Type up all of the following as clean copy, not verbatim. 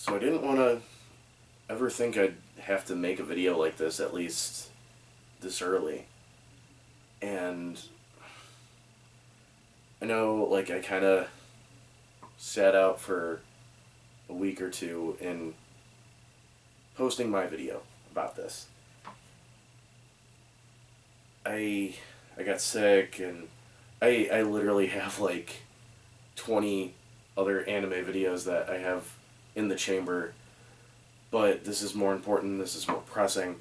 So I didn't want to ever think I'd have to make a video like this, at least this early. And I know, like, I kind of sat out for a week or two in posting my video about this. I got sick, and I literally have like 20 other anime videos that I have in the chamber, but this is more important, this is more pressing,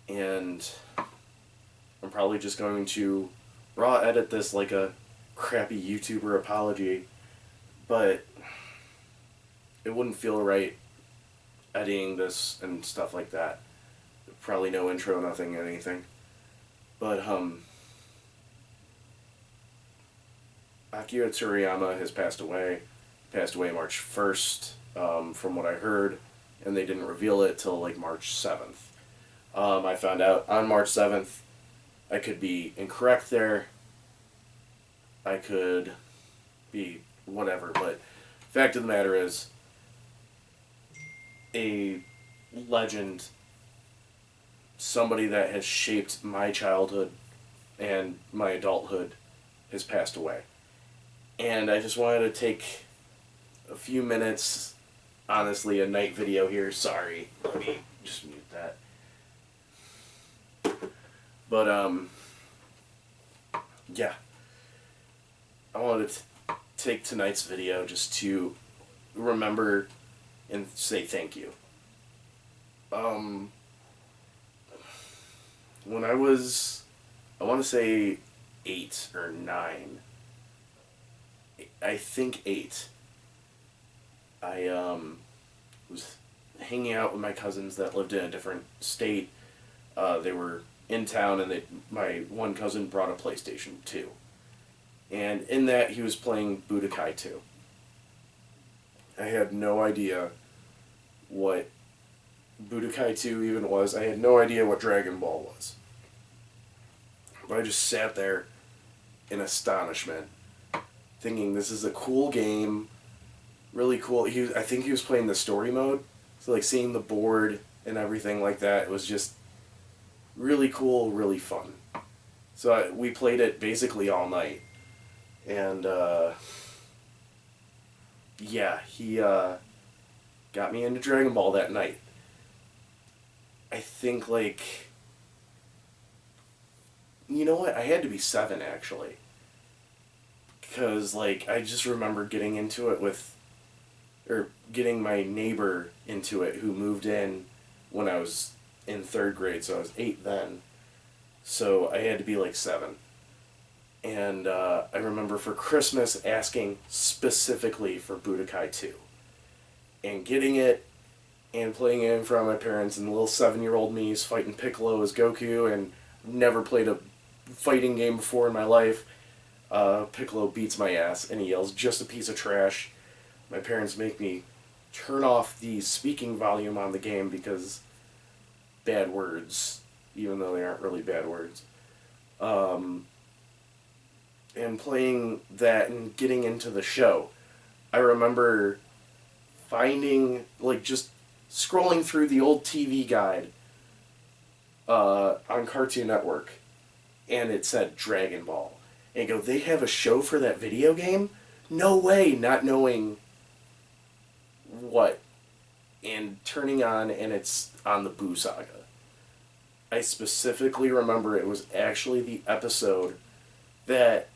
and I'm probably just going to raw edit this like a crappy YouTuber apology, but it wouldn't feel right editing this and stuff like that. Probably no intro, nothing, anything. But Akira Toriyama has passed away. Passed away March 1st, from what I heard, and they didn't reveal it till like March 7th. I found out on March 7th. I could be incorrect there. I could be whatever, but fact of the matter is, a legend, somebody that has shaped my childhood and my adulthood, has passed away. And I just wanted to take a few minutes, honestly, a night video here. Sorry, let me just mute that. But, yeah. I wanted to take tonight's video just to remember and say thank you. When I was, I want to say 8 or 9, I think 8, I, was hanging out with my cousins that lived in a different state. They were in town, and my one cousin brought a PlayStation 2. And in that, he was playing Budokai 2. I had no idea what Budokai 2 even was. I had no idea what Dragon Ball was. But I just sat there in astonishment, thinking this is a cool game, really cool. I think he was playing the story mode, so like seeing the board and everything like that, it was just really cool, really fun. So we played it basically all night. And, yeah, he got me into Dragon Ball that night. I think, like, you know what, I had to be 7, actually. Because, like, I just remember getting into it or getting my neighbor into it, who moved in when I was in 3rd grade, so I was 8 then. So I had to be, like, 7. And I remember for Christmas asking specifically for Budokai 2. And getting it and playing it in front of my parents, and the little 7-year-old me is fighting Piccolo as Goku, and never played a fighting game before in my life. Piccolo beats my ass and he yells, "Just a piece of trash." My parents make me turn off the speaking volume on the game because bad words, even though they aren't really bad words. And playing that and getting into the show. I remember finding, like, just scrolling through the old TV guide on Cartoon Network, and it said Dragon Ball. And I go, they have a show for that video game? No way, not knowing what. And turning on, and it's on the Boo Saga. I specifically remember it was actually the episode that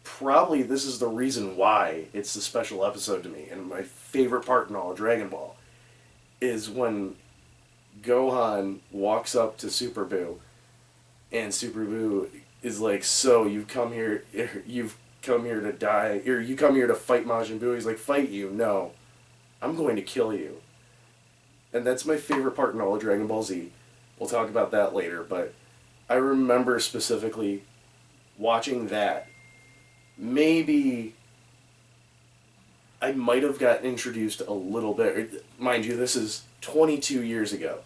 probably this is the reason why it's a special episode to me, and my favorite part in all of Dragon Ball is when Gohan walks up to Super Boo, and Super Boo is like, "So you've come here to die, or you come here to fight Majin Buu?" He's like, "Fight you? No, I'm going to kill you." And that's my favorite part in all of Dragon Ball Z. We'll talk about that later, but I remember specifically watching that. Maybe I might have gotten introduced a little bit. Mind you, this is 22 years ago.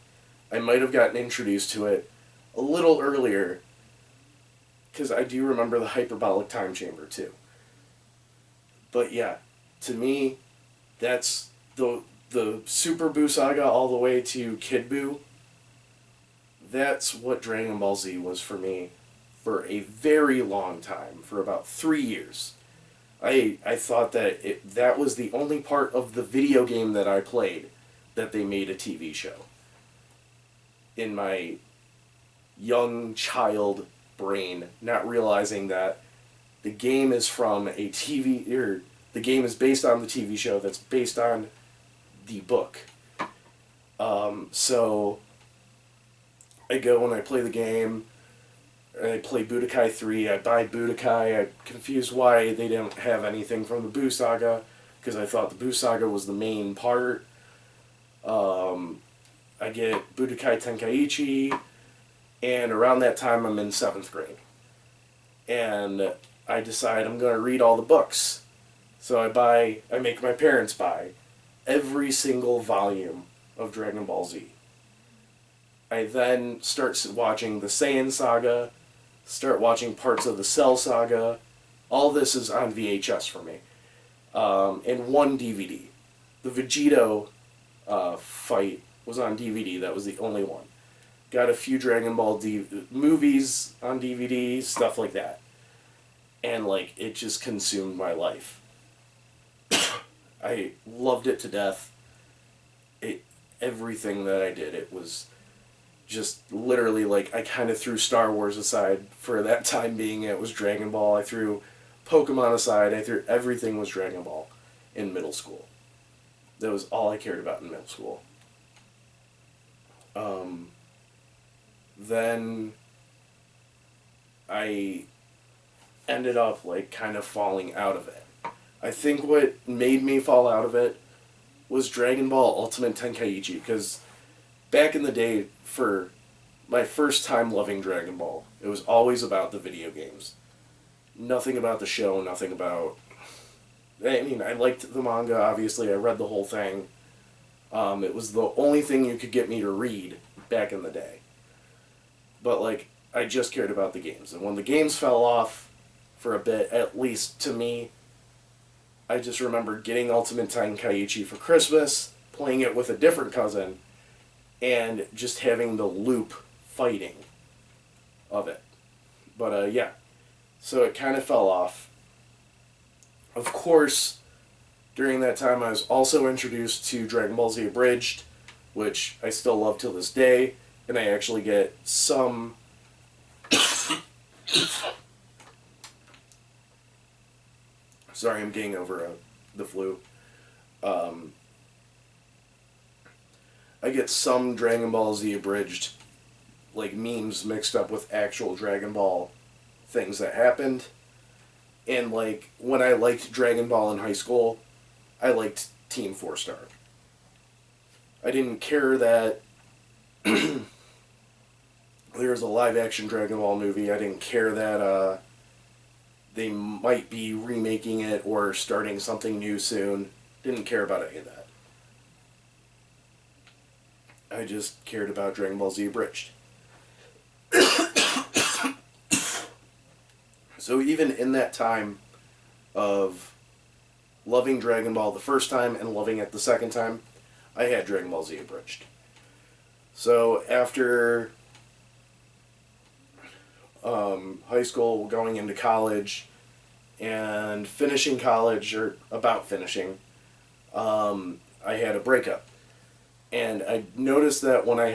I might have gotten introduced to it a little earlier, because I do remember the hyperbolic time chamber too. But yeah, to me, that's the Super Buu saga all the way to Kid Buu, that's what Dragon Ball Z was for me for a very long time, for about 3 years. I thought that that was the only part of the video game that I played that they made a TV show. In my young child brain, not realizing that the game is from a TV, or the game is based on the TV show that's based on the book. So I go and I play the game. I play Budokai 3. I buy Budokai. I'm confused why they didn't have anything from the Buu saga, because I thought the Buu saga was the main part. I get Budokai Tenkaichi, and around that time I'm in 7th grade. And I decide I'm going to read all the books. So I make my parents buy every single volume of Dragon Ball Z. I then start watching the Saiyan saga, start watching parts of the Cell saga. All this is on VHS for me. And one DVD. The Vegito fight was on DVD. That was the only one. Got a few Dragon Ball movies on DVD, stuff like that. And, like, it just consumed my life. I loved it to death. Everything that I did, it was just literally, like, I kind of threw Star Wars aside for that time being. It was Dragon Ball. I threw Pokemon aside. Everything was Dragon Ball in middle school. That was all I cared about in middle school. Then I ended up, like, kind of falling out of it. I think what made me fall out of it was Dragon Ball Ultimate Tenkaichi, because back in the day, for my first time loving Dragon Ball, it was always about the video games. Nothing about the show, nothing about... I mean, I liked the manga, obviously, I read the whole thing. It was the only thing you could get me to read back in the day. But, like, I just cared about the games. And when the games fell off for a bit, at least to me, I just remember getting Ultimate Tenkaichi for Christmas, playing it with a different cousin, and just having the loop fighting of it. But, yeah. So it kind of fell off. Of course, during that time I was also introduced to Dragon Ball Z Abridged, which I still love till this day, and I actually get some... Sorry, I'm getting over the flu. I get some Dragon Ball Z Abridged, like, memes mixed up with actual Dragon Ball things that happened. And, like, when I liked Dragon Ball in high school, I liked Team 4-Star. I didn't care that there was a live-action Dragon Ball movie. I didn't care that they might be remaking it or starting something new soon. Didn't care about any of that. I just cared about Dragon Ball Z Abridged. So even in that time of loving Dragon Ball the first time and loving it the second time, I had Dragon Ball Z Abridged. So after high school, going into college, and finishing college, or about finishing, I had a breakup. And I noticed that when I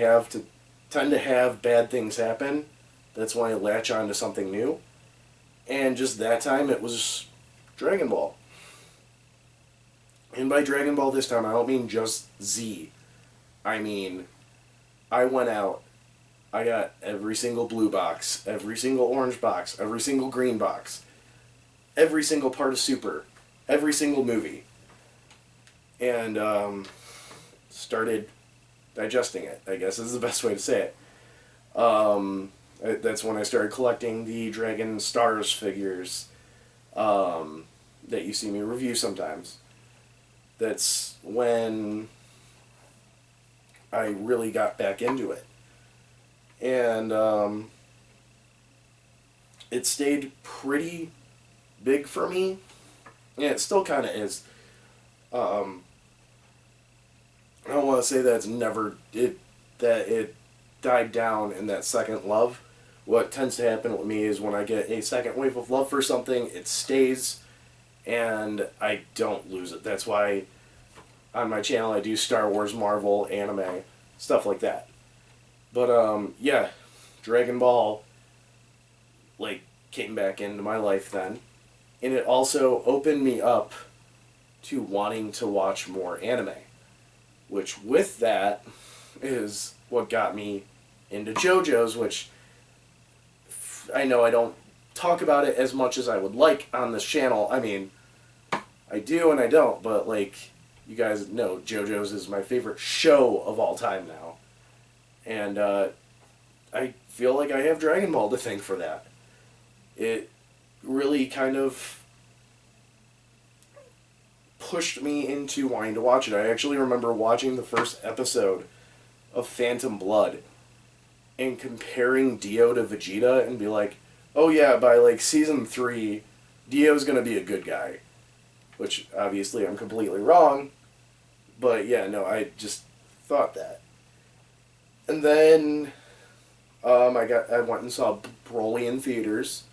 tend to have bad things happen, that's when I latch on to something new. And just that time, it was Dragon Ball. And by Dragon Ball this time, I don't mean just Z. I mean, I went out, I got every single blue box, every single orange box, every single green box, every single part of Super, every single movie. And started digesting it, I guess is the best way to say it. That's when I started collecting the Dragon Stars figures that you see me review sometimes. That's when I really got back into it. And it stayed pretty big for me. Yeah, it still kind of is. I don't want to say that it's never that it died down in that second love. What tends to happen with me is when I get a second wave of love for something, it stays and I don't lose it. That's why on my channel I do Star Wars, Marvel, anime, stuff like that. But yeah, Dragon Ball like came back into my life then, and it also opened me up to wanting to watch more anime, which with that is what got me into JoJo's, which I know I don't talk about it as much as I would like on this channel. I mean, I do and I don't, but like you guys know, JoJo's is my favorite show of all time now. And I feel like I have Dragon Ball to thank for that. It really kind of pushed me into wanting to watch it. I actually remember watching the first episode of Phantom Blood and comparing Dio to Vegeta and be like, oh yeah, by like season 3, Dio's gonna be a good guy. Which obviously I'm completely wrong, but yeah, no, I just thought that. And then I went and saw Broly in theaters.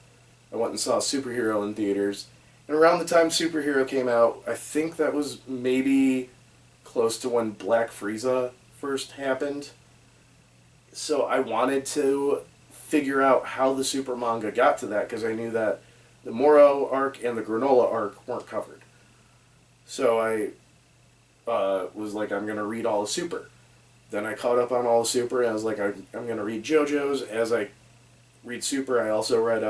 I went and saw Superhero in theaters. And around the time Superhero came out, I think that was maybe close to when Black Frieza first happened. So I wanted to figure out how the Super manga got to that because I knew that the Moro arc and the Granola arc weren't covered. So I was like, I'm going to read all the Super. Then I caught up on all the Super, and I was like, I'm going to read JoJo's. As I read Super, I also read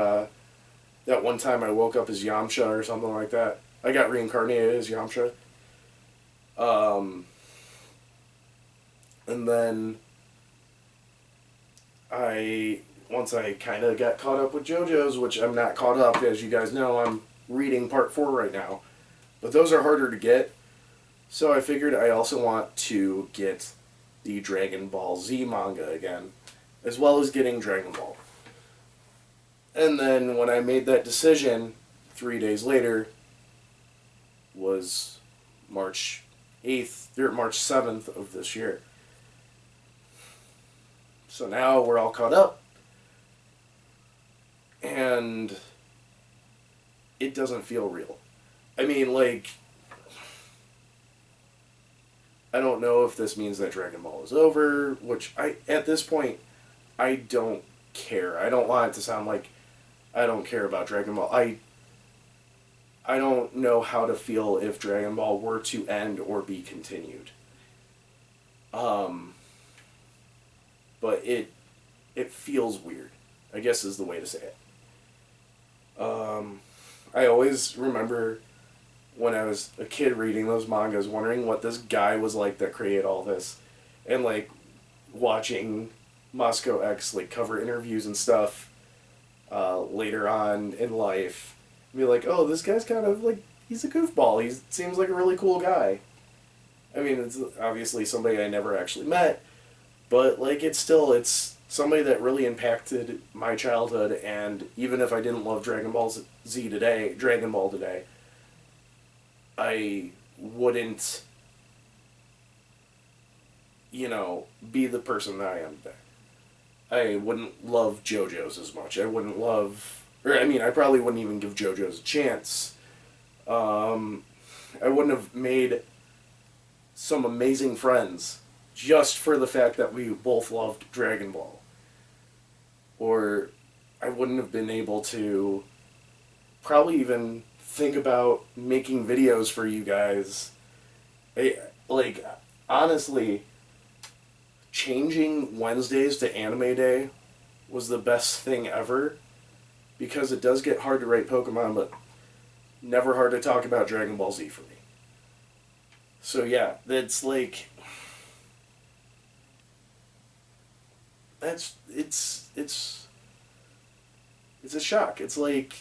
that one time I woke up as Yamcha or something like that. I got reincarnated as Yamcha. And then once I kind of got caught up with JoJo's, which I'm not caught up, as you guys know, I'm reading part 4 right now. But those are harder to get. So I figured I also want to get the Dragon Ball Z manga again, as well as getting Dragon Ball. And then when I made that decision, 3 days later was March 8th, or March 7th of this year. So now we're all caught up. And it doesn't feel real. I mean, like, I don't know if this means that Dragon Ball is over, which at this point, I don't care. I don't want it to sound like I don't care about Dragon Ball. I don't know how to feel if Dragon Ball were to end or be continued. But it feels weird, I guess is the way to say it. I always remember when I was a kid reading those mangas, wondering what this guy was like that created all this. And, like, watching Moscow X, like, cover interviews and stuff later on in life. And be like, oh, this guy's kind of, like, he's a goofball. He seems like a really cool guy. I mean, it's obviously somebody I never actually met. But, like, it's somebody that really impacted my childhood. And even if I didn't love Dragon Ball today, I wouldn't, be the person that I am today. I wouldn't love JoJo's as much. I probably wouldn't even give JoJo's a chance. I wouldn't have made some amazing friends just for the fact that we both loved Dragon Ball. Or I wouldn't have been able to probably even think about making videos for you guys. Honestly, changing Wednesdays to Anime Day was the best thing ever, because it does get hard to rate Pokemon, but never hard to talk about Dragon Ball Z for me. So yeah, it's a shock. It's like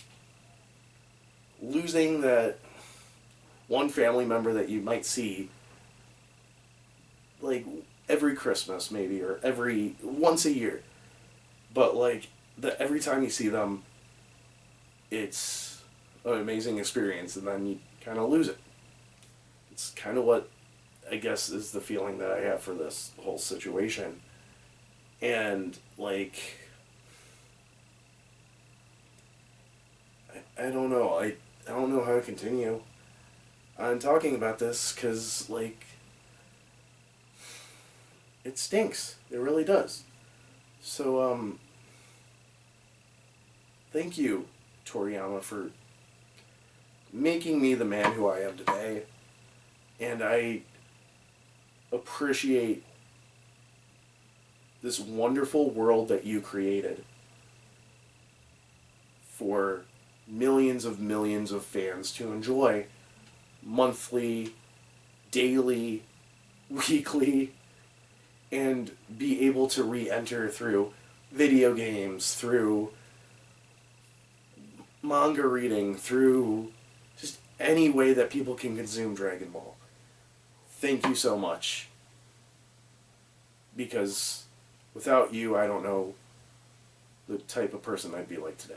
losing that one family member that you might see like every Christmas maybe, or once a year, but like every time you see them, it's an amazing experience, and then you kind of lose it. It's kind of what I guess is the feeling that I have for this whole situation. And, like, I don't know. I don't know how to continue on talking about this because, like, it stinks. It really does. So, thank you, Toriyama, for making me the man who I am today. And I appreciate this wonderful world that you created for millions of fans to enjoy monthly, daily, weekly, and be able to re-enter through video games, through manga reading, through just any way that people can consume Dragon Ball. Thank you so much. Because without you, I don't know the type of person I'd be like today.